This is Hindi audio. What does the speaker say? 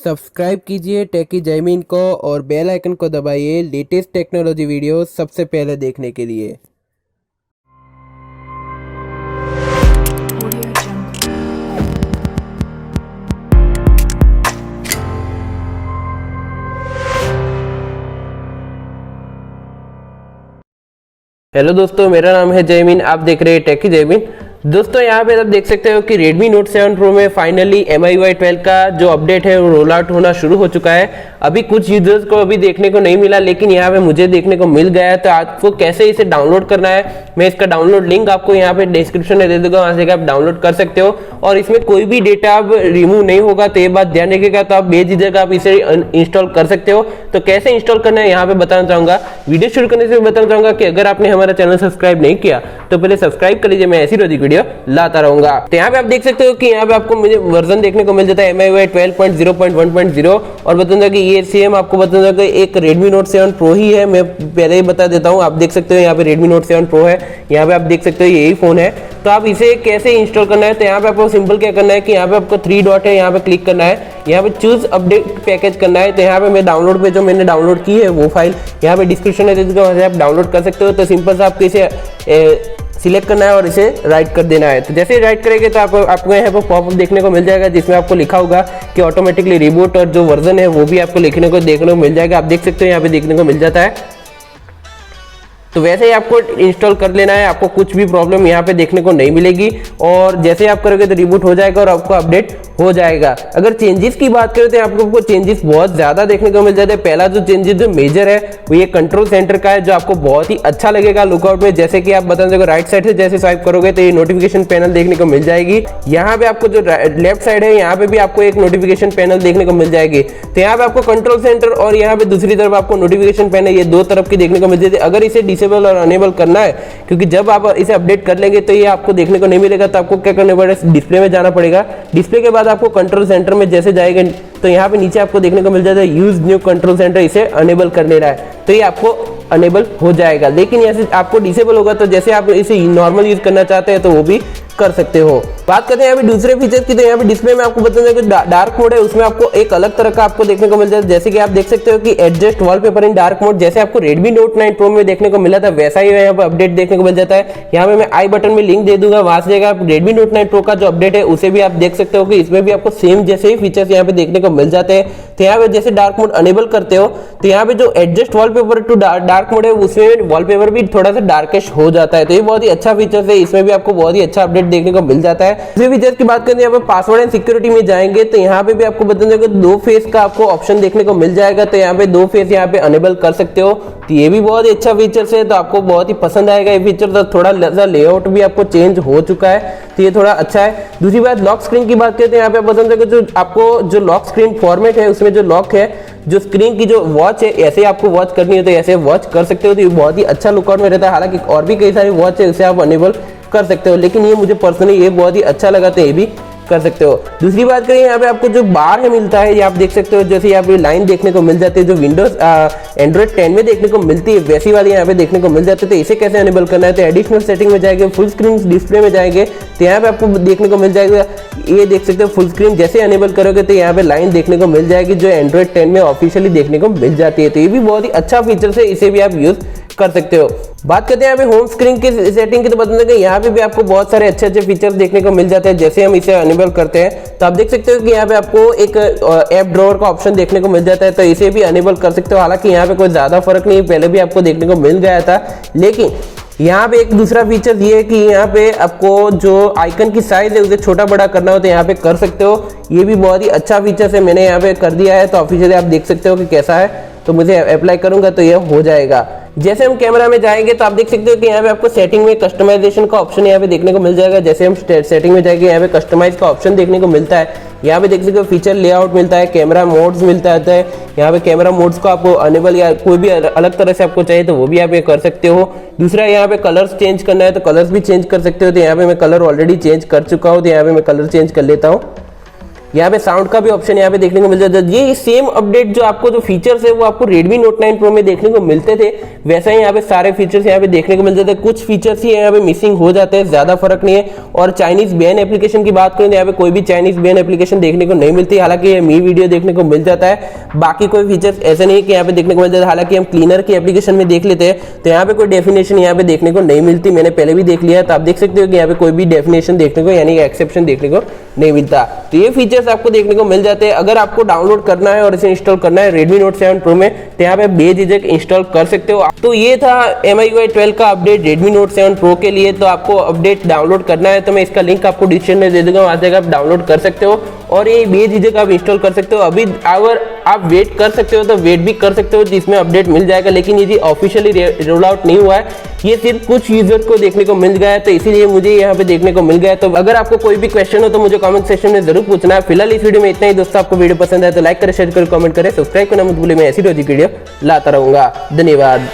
सब्सक्राइब कीजिए टेकी जैमिन को और बेल आइकन को दबाइए लेटेस्ट टेक्नोलॉजी वीडियो सबसे पहले देखने के लिए। हेलो दोस्तों, मेरा नाम है जैमिन, आप देख रहे हैं टेकी जैमिन। दोस्तों यहाँ पे आप देख सकते हो कि Redmi Note 7 Pro में फाइनली MIUI 12 का जो अपडेट है वो रोल आउट होना शुरू हो चुका है। अभी कुछ यूजर्स को अभी देखने को नहीं मिला, लेकिन यहाँ पे मुझे देखने को मिल गया है। तो आपको कैसे इसे डाउनलोड करना है, मैं इसका डाउनलोड लिंक आपको यहाँ पे डिस्क्रिप्शन में दे दूंगा, वहां से आप डाउनलोड कर सकते हो। और इसमें कोई भी डेटा अब रिमूव नहीं होगा, तो ये बात ध्यान रखिएगा। तो आप बेझिझक आप इसे इंस्टॉल कर सकते हो। तो कैसे इंस्टॉल करना है यहाँ पे बताना चाहूंगा। वीडियो शुरू करने से बताना चाहूंगा कि अगर आपने हमारा चैनल सब्सक्राइब नहीं किया तो पहले सब्सक्राइब कर लीजिए, मैं ऐसी रोज वीडियो लाता रहूंगा। तो यहाँ पे आप देख सकते हो कि यहाँ पे आपको मुझे वर्जन देखने को मिल जाता है MIUI 12.0.1.0 और बताऊंगा कि ये सेम आपको बताऊंगा कि एक Redmi Note 7 Pro ही है। मैं पहले ही बता देता हूँ, आप देख सकते हो यहाँ पे Redmi Note 7 Pro है, यहाँ पे आप देख सकते हो यही फोन है। तो आप इसे कैसे इंस्टॉल करना है, तो यहाँ पे आपको सिंपल क्या करना है कि यहाँ पे आपको 3 डॉट है, यहाँ पे क्लिक करना है, यहाँ पे चूज अपडेट पैकेज करना है। तो यहाँ पे मैं डाउनलोड पे जो मैंने डाउनलोड की है वो फाइल यहाँ पे डिस्क्रिप्शन में दे दूंगा, वहाँ से आप डाउनलोड कर सकते हो। तो सिंपल से आपको इसे सिलेक्ट करना है और इसे राइट कर देना है। तो जैसे ही राइट करेंगे तो आपको यहाँ पर पॉपअप देखने को मिल जाएगा, जिसमें आपको लिखा होगा कि ऑटोमेटिकली रिबूट, और जो वर्जन है वो भी आपको देखने को मिल जाएगा। आप देख सकते हो यहाँ पे देखने को मिल जाता है। तो वैसे ही आपको इंस्टॉल कर लेना है, आपको कुछ भी प्रॉब्लम यहाँ पे देखने को नहीं मिलेगी। और जैसे आप करोगे तो रिबूट हो जाएगा और आपको अपडेट हो जाएगा। अगर चेंजेस की बात करें तो आपको चेंजेस बहुत ज्यादा देखने को मिल जाते हैं। पहला जो चेंजेस जो मेजर है वो ये कंट्रोल सेंटर का है, जो आपको बहुत ही अच्छा लगेगा लुकआउट में। जैसे कि आप बता सकते राइट साइड से जैसे स्वाइप करोगे तो ये नोटिफिकेशन पैनल देखने को मिल जाएगी। यहाँ पे आपको जो लेफ्ट साइड है यहाँ पे भी आपको एक नोटिफिकेशन पैनल देखने को मिल जाएगी। तो यहाँ पे आपको कंट्रोल सेंटर और यहाँ पे दूसरी तरफ आपको नोटिफिकेशन पैनल, ये दो तरफ की देखने को मिल जाती है। अगर इसे डिसेबल और अनेबल करना है, क्योंकि जब आप इसे अपडेट कर लेंगे तो ये आपको देखने को नहीं मिलेगा, तो आपको क्या करना पड़ेगा, डिस्प्ले में जाना पड़ेगा। डिस्प्ले के बाद आपको कंट्रोल सेंटर में जैसे जाएंगे तो यहाँ पे नीचे आपको देखने को मिल जाता है यूज न्यू कंट्रोल सेंटर, इसे अनेबल कर लेना है तो ये आपको अनेबल हो जाएगा। लेकिन ऐसे आपको डिसेबल होगा, तो जैसे आप इसे नॉर्मल यूज करना चाहते हैं तो वो भी कर सकते हो। बात करते हैं यहाँ पे दूसरे फीचर्स की, तो यहाँ पे डिस्प्ले में आपको बता दें डार्क मोड है, उसमें आपको एक अलग तरह का आपको देखने को मिल जाता है। जैसे कि आप देख सकते हो कि एडजस्ट वॉलपेपर इन डार्क मोड, जैसे आपको Redmi Note 9 Pro में देखने को मिला था वैसा ही यहाँ पे अपडेट देखने को मिल जाता है। यहाँ पे मैं आई बटन में लिंक दे दूंगा, वहां से आप Redmi Note 9 Pro का जो अपडेट है उसे भी आप देख सकते हो कि इसमें भी आपको सेम जैसे ही फीचर्स यहाँ पे देखने को मिल जाते हैं। तो यहाँ पे जैसे डार्क मोड अनेबल करते हो तो यहाँ पे जो adjust wallpaper to dark mode है उसमें वॉलपेपर भी थोड़ा सा डार्किश हो जाता है। तो ये बहुत ही अच्छा फीचर है, इसमें भी आपको बहुत ही अच्छा अपडेट देखने को मिल जाता है। दूसरे फीचर्स की बात करें यहाँ पे पासवर्ड एंड सिक्योरिटी में जाएंगे तो यहाँ पे भी आपको बता देंगे 2 फेस का आपको ऑप्शन देखने को मिल जाएगा। तो यहाँ पे 2 फेस यहाँ पे अनेबल कर सकते हो, तो ये भी बहुत ही अच्छा फीचर है, तो आपको बहुत ही पसंद आएगा ये फीचर। तो थोड़ा लेआउट भी आपको चेंज हो चुका है, तो ये थोड़ा अच्छा है। दूसरी बात लॉक स्क्रीन की बात करते हैं, यहाँ पे बता देंगे जो आपको जो लॉक स्क्रीन फॉर्मेट है उसमें जो लॉक है, जो स्क्रीन की जो वॉच है ऐसे आपको वॉच करनी है तो ऐसे वॉच कर सकते हो। तो ये बहुत ही अच्छा लुकआउट में रहता है। हालांकि और भी कई सारी वॉच है उसे आप अनेबल कर सकते हो, लेकिन ये मुझे पर्सनली ये बहुत ही अच्छा लगा, तो ये भी कर सकते हो। दूसरी बात करें यहाँ पे आपको जो बार है मिलता है, ये आप देख सकते हो जैसे यहाँ पे लाइन देखने को मिल जाती है, जो विंडोज एंड्रॉइड 10 में देखने को मिलती है वैसी वाली यहाँ पे देखने को मिल जाती है। तो इसे कैसे अनेबल करना है, तो एडिशनल सेटिंग में जाएंगे, फुल स्क्रीन डिस्प्ले में जाएंगे तो यहाँ पे आपको देखने को मिल जाएगा, ये देख सकते हो फुल स्क्रीन जैसे अनेबल करोगे तो यहाँ पे लाइन देखने को मिल जाएगी, जो एंड्रॉइड 10 में ऑफिशियली देखने को मिल जाती है। तो ये भी बहुत ही अच्छा फीचर है, इसे भी आप यूज कर सकते हो। बात करते हैं यहाँ पे होम स्क्रीन की सेटिंग की, तो बता देंगे यहाँ पे भी आपको बहुत सारे अच्छे फीचर्स देखने को मिल जाते हैं। जैसे हम इसे अनेबल करते हैं तो आप देख सकते हो कि यहाँ पे आपको एक ऐप ड्रॉवर का ऑप्शन देखने को मिल जाता है, तो इसे भी अनेबल कर सकते हो। हालांकि यहाँ पे कोई ज्यादा फर्क नहीं, पहले भी आपको देखने को मिल गया था, लेकिन यहाँ पे एक दूसरा फीचर ये है कि यहाँ पे आपको जो आइकन की साइज है उसे छोटा बड़ा करना हो तो यहाँ पे कर सकते हो। ये भी बहुत ही अच्छा फीचर है, मैंने यहाँ पे कर दिया है, तो ऑफिशियली आप देख सकते हो कि कैसा है। तो मुझे अप्लाई करूंगा तो ये हो जाएगा। जैसे हम कैमरा में जाएंगे तो आप देख सकते हो कि यहाँ पे आपको सेटिंग में कस्टमाइजेशन का ऑप्शन यहाँ पे देखने को मिल जाएगा। जैसे हम सेटिंग में जाएंगे यहाँ पे कस्टमाइज का ऑप्शन देखने को मिलता है। यहाँ पे देख सकते हो फीचर लेआउट मिलता है, कैमरा मोड्स मिलता है। यहाँ पे कैमरा मोड्स को आपको अनेबल या कोई भी अलग तरह से आपको चाहिए तो वो भी आप ये कर सकते हो। दूसरा यहाँ पे कलर्स चेंज करना है तो कलर्स भी चेंज कर सकते हो। तो यहाँ पे मैं कलर ऑलरेडी चेंज कर चुका हूँ, तो यहाँ पे मैं कलर चेंज कर लेता हूँ। यहाँ पे साउंड का भी ऑप्शन यहाँ पे देखने को मिल जाता है। ये सेम अपडेट जो आपको जो फीचर्स है वो आपको Redmi Note 9 Pro में देखने को मिलते थे, वैसा ही यहाँ पे सारे फीचर्स यहाँ पे देखने को मिल जाते हैं। कुछ फीचर्स ही यहाँ पे मिसिंग हो जाते हैं, ज्यादा फर्क नहीं है। और चाइनीज बैन एप्लीकेशन की बात करें तो यहाँ पे कोई भी चाइनीज बैन एप्लीकेशन देखने को नहीं मिलती, हालांकि ये मी वीडियो देखने को मिल जाता है। बाकी कोई फीचर्स ऐसे नहीं कि यहाँ पे देखने को मिल जाता है। हालांकि हम क्लीनर की एप्लीकेशन में देख लेते हैं तो यहाँ पे कोई डेफिनेशन यहाँ पे देखने को नहीं मिलती, मैंने पहले भी देख लिया है। तो आप देख सकते हो कि यहाँ पे कोई भी डेफिनेशन देखने को यानी एक्सेप्शन देखने को नहीं मिलता। तो ये फीचर्स आपको देखने को मिल जाते हैं। अगर आपको डाउनलोड करना है और इसे इंस्टॉल करना है Redmi Note 7 Pro में तो यहाँ पे बेझिझक इंस्टॉल कर सकते हो। तो ये था MIUI 12 का अपडेट Redmi Note 7 Pro के लिए। तो आपको अपडेट डाउनलोड करना है तो मैं इसका लिंक आपको डिस्क्रिप्शन में दे दूंगा, वहां से आप डाउनलोड कर सकते हो और ये बेझिझक आप इंस्टॉल कर सकते हो। अभी अगर आप वेट कर सकते हो तो वेट भी कर सकते हो जिसमें अपडेट मिल जाएगा, लेकिन ये ऑफिशियली रोल आउट नहीं हुआ है, ये सिर्फ कुछ यूजर को देखने को मिल गया है, तो इसीलिए मुझे यहाँ पे देखने को मिल गया है। तो अगर आपको कोई भी क्वेश्चन हो तो मुझे कमेंट सेक्शन में जरूर पूछना है। फिलहाल इस वीडियो में इतना ही दोस्तों, आपको वीडियो पसंद आए तो लाइक करें, शेयर करें, कमेंट करें, सब्सक्राइब करना मत भूलिए। मैं ऐसी रोजी वीडियो लाता रहूंगा। धन्यवाद।